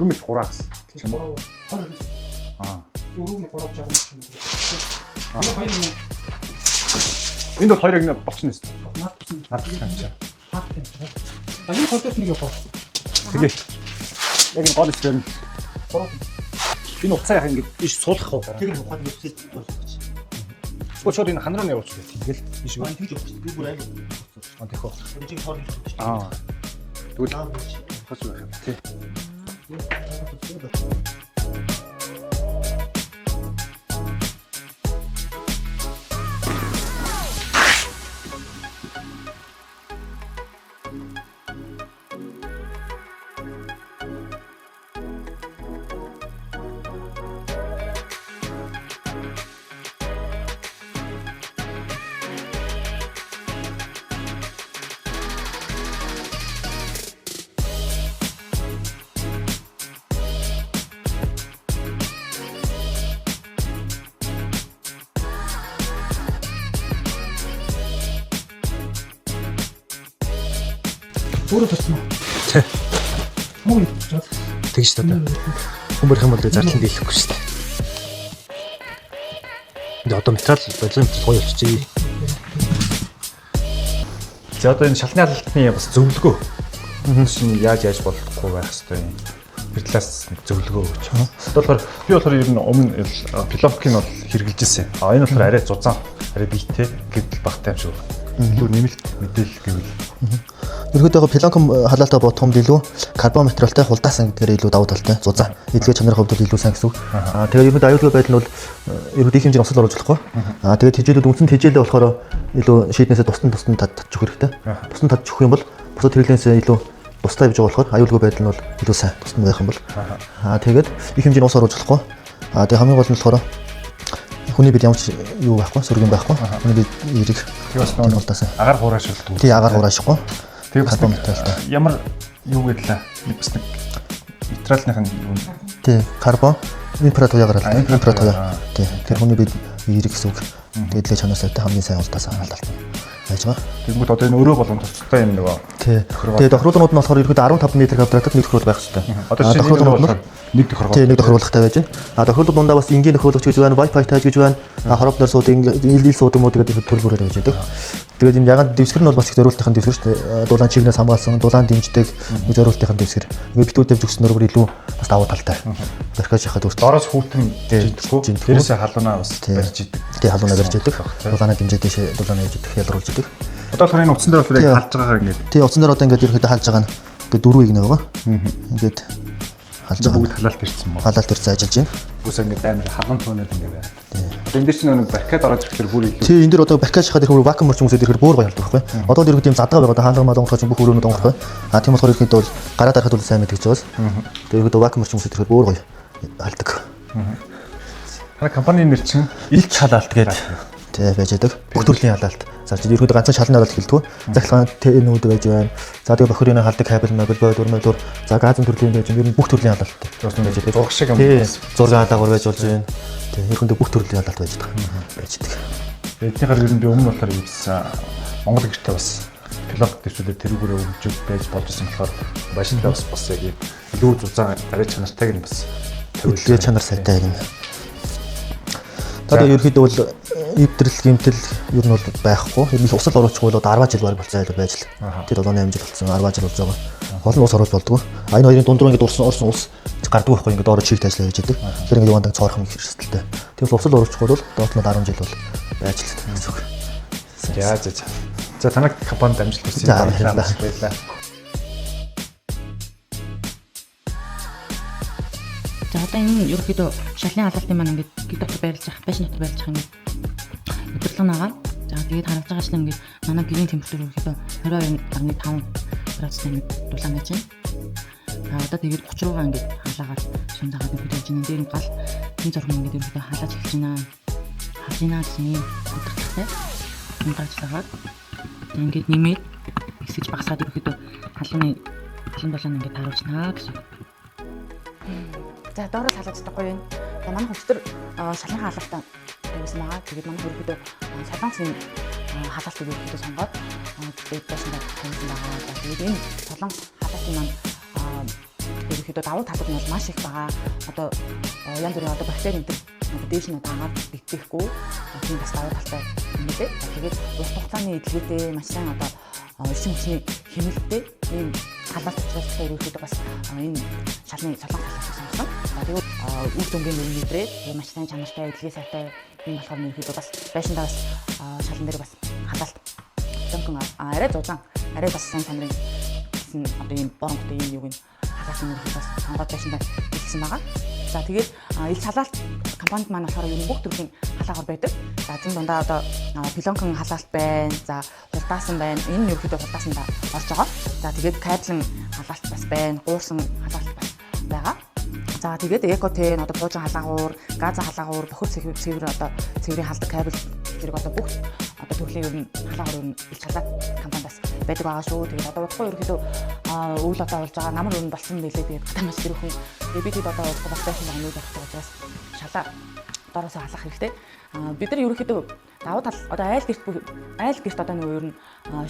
Дөрмөж хураагс. Тийм үү? Дөрөвний хураач байгаа юм шиг. Энд бол хоёрыг нэг болчихно шүү. Наад юм чи. Аюу хотод нэг явах. Тэгээ. Яг энэ гол хэсгээр нь энэ уцаа яах ингэж иш суулгах уу? Тэр ухааны үсэл болгож. Бочор энэ хан руу нь явуулчих. Тэгэл биш үү? Тэгж явах. Би бүр айлг. Тэхөө. Тэр чинь хоол хийж. Тэгвэл хос байх юм тий. Өөрөө тасна. Тий. Мөн жаа. Тэгж та. Хүмүүрх юм бол зарлан дийлэхгүй шүү дээ. Ингээ одоо металл болон гоё болчихжээ. За одоо энэ шалны алалтны бас зөвлөгөө. Шинэ яаж болохгүй байх хэвээр юм. Тэр талаас зөвлөгөө өгч. Одоо болохоор би ер нь өмнө пиломкийг бол хэрэгжилж ирсэн. Энэ болохоор арай зузаан, арай биетэй гэдэл багтай юм шиг. Илүү нэмэлт мэдээлэл гэвэл ерөөдөө пилонк халаалтай бодхомд илүү карбон материалтай хулдаасан гэдгээр илүү давуу талтай зузаан эдгээр чанарын хувьд илүү сайн гэсэн үг. Тэгээд ерөөдөө аюулгүй байдал нь бол ерөөдөө их хэмжээний осол оруулж болохгүй. Тэгээд хичээлүүд үндсэн хичээлээ болохоор илүү шийднээсээ тусдан татчих хэрэгтэй. Тусдан татчих юм бол бусад хэрэглэнээс илүү тусдаа явж байгаа болохоор аюулгүй байдал нь бол илүү сайн тусдан байх юм бол. Тэгээд их хэмжээний ус оруулж болохгүй. Тэгээд хамгийн гол нь болохоор хүний бид ямар ч юу байхгүй, сөргөн байхгүй. Хүний бид эрэг бас нуулдаас агаар хураашилдаг. Тий, агаар хураашгүй. Тэгээ бас ямар юу гэдлээ? Бас нэг материалын юм. Тий, карбон, инфрат уяагаар л. Инфрат уяа. Тий, тэр хүний бид эрэг гэсэн үг. Тэгээд л чанар сайтай хамгийн сайн улдаас хаалт. Яаж байгаа? Тэгмүүд одоо энэ өрөө болгон тустай юм нөгөө. Тий. Тэгээд тохируулгууд нь болохоор ерөөдөө 15 м квадратад нэг тохируулга байх хэрэгтэй. Одоо тохируулгууд нь нэг тохируулга. Тий, нэг тохируулгатай байж байна. Тохируулгууд дундаа бас энгийн тохируулгач гэж байна, Wi-Fi тааж гэж байна. Хороплоор сууд ил сууд юм уу тэгээд төрөлбөрөөр байж байдаг. Тэгээд энэ ягаад дэвсгэр нь бол бас их зориултын дэвсгэр шүү дээ. Дулаан чигнээс хамгаалсан, дулаан дэмждэг зориултын дэвсгэр. Ингээд битүүд дэвж өгснөөр бүр илүү бас давуу талтай. Зархаж яхад өөртөө доороос хүүтэн жинтэхгүй. Тэрээсээ халуунаа бас барьж идэг. Тий, халуунаа барьж идэг. Дулаанаа дэмжиж дэше дулаанаа яаж идэг ялруулж идэг. Одоо болохоор энэ утсан дээр бол яг халж байгаагаар ингээд. Тий, утсан дээр одоо ингээд ерөөдөө халж байгаа нь ингээд дөрвийг нэ байгаа. Ингээд халж байгаа. Бүгд халаалт ирсэн мөн. Халаалт ирсэн ажиллаж байна. Бүс ингээд амар хаган туунаад ингээд байна. Одоо энэ дээр чинь нэг баркад ороод ирэхээр бүр илүү. Тий, энэ дээр одоо баркад шахаад ирэхээр вакуум орчин үсээд ирэхээр бүр гоё ялдаг байхгүй. Одоо дэрэг тийм задгаа байгаа. Хаалгамаа донгорч бүх өрөөнүүд донгорч. Тийм болохоор ирэхэд бол гараа дарахад бол сайн мэдгэж байгаас. Тэгээд вакуум орчин үсээд ирэхээр бүр гоё алдаг. Хана компанийн нэр чинь илт халаалт гэдэг. Тий, байж байдаг. Бүх төрлийн халаалт. За чи ерөөдөө ганцхан шалны халаалт хэлдэг. Захилгаан тэнүүд байж байна. За тэгээ бохирын халдаг кабель мабель бойдурмөдөр. За газын төрлийн байж байна. Бүх төрлийн халаалт. Бас байж байдаг. зураг шиг юм. Зураг халаагаар байж болж байна. Тий, ерөөдөө бүх төрлийн халаалт байж байгаа. Байж байдаг. Эднийхээр ер нь би өмнө болохоор ийдсэн Монгол гэртээ бас пилот дэвшүүлээ тэрүүгээрээ өгч байж болжсэн болохоор башинтай бас яг илүү зузаан арай чанартайг нь бас төлөвлөгөө чанар сайтай юм. Одоо ерөөхдөө бол эвдрэл гэмтэл ер нь бол байхгүй. Ер нь усал оруулахгүй бол 10 жил баг болцсон айлг байж л. Тэр 7-8 жил болсон 10 жил болж байгаа. Гол нь ус оруулж болдгоо. Энэ хоёрын дундуур ингээд орсон ус гардаг байхгүй ингээд ороо чигт ажиллаж байж байдаг. Тэр ингээд явандаа цоорхон их хэрэгсэлтэй. Тэгээс усал оруулахгүй бол доотлол 10 жил бол байж л гэсэн үг. За. За танай компанид амжилт хүсье. Баярлалаа. За одоо энэ ерөөхдөө шалны халаалтын маань ингээд гид дотор байрлаж байгаа, байшин дотор байрлаж байгаа ингээд удирдлага нагаад за тэгээд харагдж байгаа чинь ингээд манай гэрийн температур ерөөхдөө 22.5 градустай ингээд дулаан байж байна. Одоо тэгээд 30 руугаа ингээд халаагаад шундагаад ингээд байж байна. Дээр гал энэ зураг ингээд ерөөхдөө халааж эхэлж байна. Хаж ийна гэсэн юм удирдлагатай. Унтаач дагаад ингээд нэмээд ихсэж багасаад ерөөхдөө халуун болон ингээд тааруулчихна гэсэн. За доороо халааж чадахгүй юм. За манай хөлтөр шалын хаалгалтаа тавьсан байгаа. Тэгээд манай ерөөхдөө солонгосын халаалтыг ерөөхдөө сонгоод тэгээд бошинд тавьсан байгаа. За тэгээд энэ солонгос халаалтын маань ерөөхдөө давуу талууд нь бол маш их байгаа. Одоо янз бүрийн одоо бактери энэ дээш нь дагаад битгийхгүй тийм бас давуу талтай юм лээ. Тэгээд урт хугацааны эдлгээтэй маш сайн одоо эсийн хүчний хэмнэлттэй ийм халаалт учраас ерөөхдөө бас энэ шалны солонгос халаалтыг сонгосон. За тэгээд үр дүнгийн нэрнийдрээ маш сайн чанартай эдлгээ сайтай юм болохоор ерөөхдөө бас байшиндаа бас шалан дээр бас халаалт тонкон арай зузаан арай бас сайн чанарын гэсэн одоо ийм боронхтой ийм юуг нь халаалт нэрийг бас сонгоод байшиндаа хэлсэн байгаа. За тэгээд ил халаалт компанид маань болохоор ер нь бүх төрлийн халаагаар байдаг. За зэн дундаа одоо пилонкон халаалт байна. За хулдаасан байна. Энэ нь ерөөхдөө хулдаасандаа орж байгаа. За тэгээд кабелын халаалт бас байна. Гуурсан халаалт бас байгаа. За тэгээд экотен одоо буужин халаагуур, газа халаагуур, бохир цэвэр одоо цэврийн халдаг кабель зэрэг одоо бүх одоо төрлийн ер нь халаагуур ер нь ил халаалт компанидас байдаг байгаа шүү. Тэгээд одоо удахгүй ерөөхдөө өвөл одоо болж байгаа намар ер нь болсон байлээ. Тэгээд гадаа маш тэрхэн бид одоо удахгүй бас байсан байгаа нь байх учраас шалаа доороос халах хэрэгтэй. Бид нар ерөөхдөө давуу тал одоо айл гэрт одоо нөгөө ер нь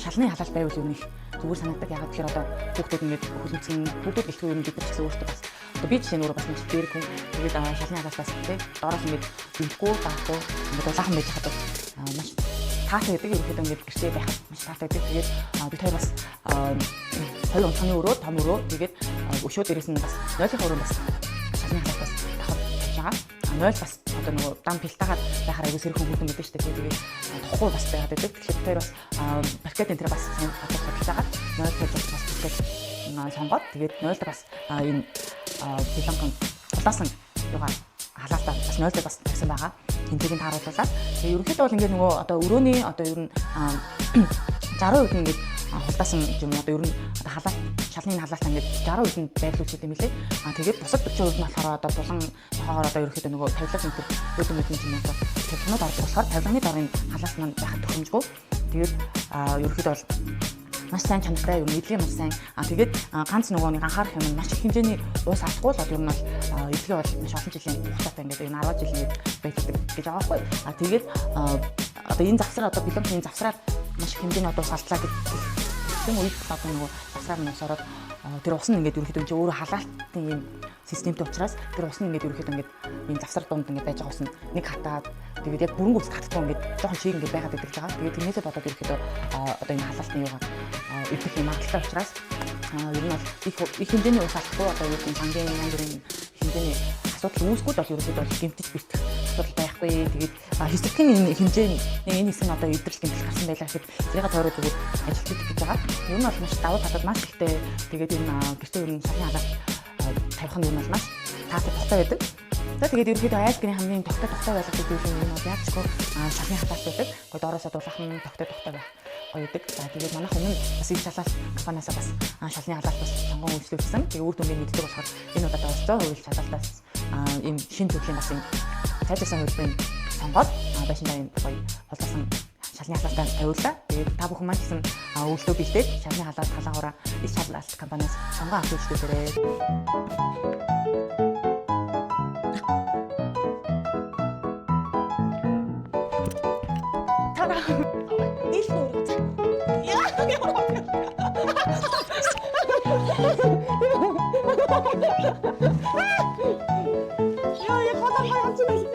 шалны халаалт байвал ер нь их зүгээр санагддаг. Ягаад тэгэхээр одоо хүүхдүүд ингээд хөлмцэн хүүхдүүд гэлтгүй ер нь бид нар ч гэсэн өөртөө бас одоо би жишээ нь өөрөө бас нэг дээр хүн тэгээд шалны халаалтаас тий доороос ингээд бэлгүй даахгүй ингээд улаахан байж хадад маш таатай гэдэг ерөөхдөө ингээд гэртээ байхад маш таатай гэдэг. Тэгээд бид хоёр бас хоёр онцгойн өрөө том өрөө тэгээд өшөө дээрээс нь бас 0-ийн өрөө бас шалны халаалт бас давхар хийж байгаа. 0 бас одоо нөгөө дан пилтагаад байхаар аягүй сэрхэн хүүхэн мэдэн штэ тэгээд тохгүй бас байгаад байдаг. Тэгэхээр бид хоёр бас паркет энэ бас сайн одоо судалжаагаад 0 гэж бас паркет сонгоод тэгээд 0 бас энэ пилонкон хулаасан юугаар халаалтаа бас 0 бас тавьсан байгаа. Тэнцгийг таарууллаа. Тэгээд ерөнхийдөө бол ингээд нөгөө одоо өрөөний одоо ер нь 60% нь ингээд хулдаасан юм одоо ер нь одоо халаалт шалны халаалтаа ингээд 60% нь байрлуулж идэм билээ. Тэгээд бусад 40% нь болохоор одоо булан тохоогоор одоо ерөнхийдөө нөгөө тавилга энэ үүдэн мэдэн юм одоо тавилганууд ордог болохоор тавилганы дорын халаалт маань байхад төхөмжгүй. Тэгээд ерөнхийдөө бол маш сайн чанартай ер нь эдлэг маш сайн. Тэгээд ганц нөгөө нэг анхаарах юм маш их хэмжээний уус авахгүй л одоо ер нь бол эдлэг бол маш олон жилийн хугацаатай ингээд ер нь 10 жил ингээд байдаг гэж байгаа байхгүй. Тэгээд одоо энэ завсар одоо пилонкын завсраар маш их хэмжээний одоо ус алдлаа гэдэг тийм үед одоо нөгөө завсраар нь ус ороод тэр ус нь ингээд ерөнхийдөө чи өөрөө халаалтын юм системтэй учраас тэр ус нь ингээд ерөнхийдөө ингээд энэ завсар дунд ингээд байж байгаа ус нь нэг хатаад тэгээд яг бүрэн гүц хатдаг ингээд жоохон шиг ингээд байгаад байдаг жаа. Тэгээд тэрнээсээ бодоод ерөнхийдөө одоо энэ халаалтын юугаар идэх юм магадлалтай учраас ер нь бол их хэмжээний ус алдахгүй одоо юу гэдэг сангийн янз бүрийн хэмжээний асуудал үүсгүүд бол ерөнхийдөө гэмтэж битэх асуудал байхгүй. Тэгээд хэсэгхэн энэ хэмжээний энэ хэсэг нь одоо идэвхтэй гэмтэл гарсан байлаа гэхэд зэрэг тойроо зүгээр ажилтдаг гэж байгаа. Ер нь бол маш давуу талууд маш ихтэй. Тэгээд энэ гэртээ ер нь шалын халаалт тавих нь ер нь бол маш таатай тогтой байдаг. За тэгээд ерөнхийдөө айл гэрийн хамгийн тогтой байлгадаг зүйл нь энэ бол яг ч шалны халаалт байдаг. Гэхдээ доороосоо дулаахан тогтой байх гоё гэдэг. За тэгээд манайх өмнө бас ил шалалт компаниас бас шалны халаалт бас сонгон үйлчлүүлсэн. Тэгээд үр дүнгийн мэддэг болохоор энэ удаа 100% шалалтаас ийм шин төрлийн бас ийм цайжсан хөлбөрийн сонгоод байшиндаа ийм гоё холдсон шалны халаалтаа тавиуллаа. Тэгээд та бүхэн маань гэсэн үйлдэл бэлдээд шалны халаалт халаагаараа ил шалалт компаниас сонгон авч үйлчлүүлээрэй. Я подавай отсюда.